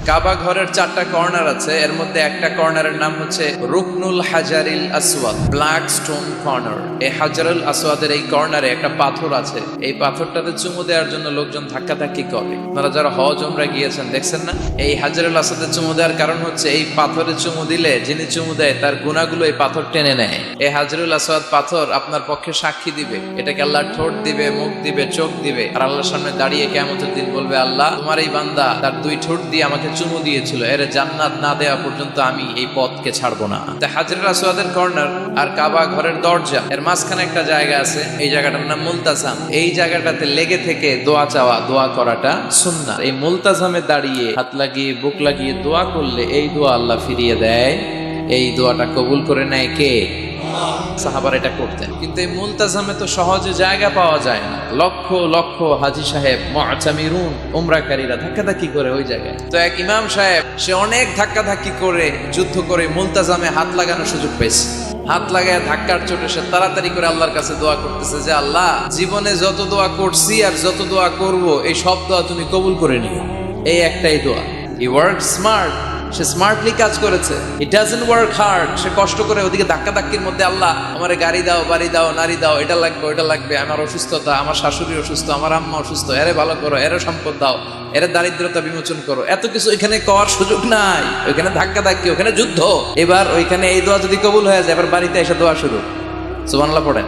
কাবা ঘরের 4টা কর্নার আছে, এর মধ্যে একটা কর্নারের নাম হচ্ছে রুকনুল হাজারিল আসওয়াদ, ব্ল্যাক স্টোন কর্নার। এই হাজারুল আসওয়াদের এই কর্নারে একটা পাথর আছে, এই পাথরটাতে চুমু দেওয়ার জন্য লোকজন ধাক্কাধাক্কি করে। আপনারা যারা হজ উমরা গিয়েছেন দেখছেন না, এই হাজারুল আসওয়াদে চুমু দেওয়ার কারণ হচ্ছে এই পাথরে চুমু দিলে যিনি চুমু দেয় তার গুনাহগুলো এই পাথর টেনে নেয়। এই হাজারুল আসওয়াদ পাথর আপনার পক্ষে সাক্ষী দিবে, এটাকে আল্লাহ ঠোঁট দিবে, মুখ দিবে, চোখ দিবে, আর আল্লাহর সামনে দাঁড়িয়ে কিয়ামতের দিন বলবে, আল্লাহ তোমার এই বান্দা তার 2 ঠোঁট দিয়ে আমাকে চুমু দিয়েছিল, এর জান্নাত না দেওয়া পর্যন্ত আমি এই পথকে ছাড়বো না। তা হাজরুল আসওয়াদের কর্নার আর কাবা ঘরের দরজা এর মাঝখানে একটা জায়গা আছে, এই জায়গাটার নাম মুলতাজাম। এই জায়গাটাতে লেগে থেকে দোয়া চাওয়া, দোয়া করাটা সুন্নাহ। এই মুলতাজামে দাঁড়িয়ে হাত লাগিয়ে বুক লাগিয়ে দোয়া করলে এই দোয়া আল্লাহ ফিরিয়ে দেয়। এই দোয়াটা কবুল করে নেয় কে? সাহাবারা এটা করতেন। কিন্তু এই মুলতাজামে তো সহজে জায়গা পাওয়া যায় না, লক্ষ লক্ষ হাজী সাহেব মুআতামিরুন উমরাকারীরা ধাক্কাধাক্কি করে ওই জায়গায়। তো এক ইমাম সাহেব সে অনেক ধাক্কাধাক্কি করে যুদ্ধ করে মুলতাজামে হাত লাগানোর সুযোগ পেয়েছে। হাত লাগায় ধাক্কার চোটে সে তাড়াতাড়ি করে আল্লাহর কাছে দোয়া করতেছে যে, আল্লাহ জীবনে যত দোয়া করছি আর যত দোয়া করব এই সব দোয়া তুমি কবুল করে নিও। এই একটাই দোয়া। He work smart, say smartly কাজ করেছে। ইট ডাজন্ট ওয়ার্ক হার্ড, সে কষ্ট করে ওদিকে ধাক্কাধাক্কির মধ্যে, আল্লাহ আমার গাড়ি দাও, বাড়ি দাও, নারী দাও, এটা লাগবে ওটা লাগবে, আমার অসুস্থতা, আমার শাশুড়ি অসুস্থ, আমার আম্মা অসুস্থ, এরে ভালো করো, এরে সম্পদ দাও, এর দারিদ্রতা বিমোচন করো, এত কিছু এখানে করার সুযোগ নাই। ওইখানে ধাক্কাধাক্কি, ওখানে যুদ্ধ। এবার ওইখানে এই দোয়া যদি কবুল হয়ে যায়, এবার বাড়িতে এসে দোয়া শুরু। সুবহানাল্লাহ পড়েন।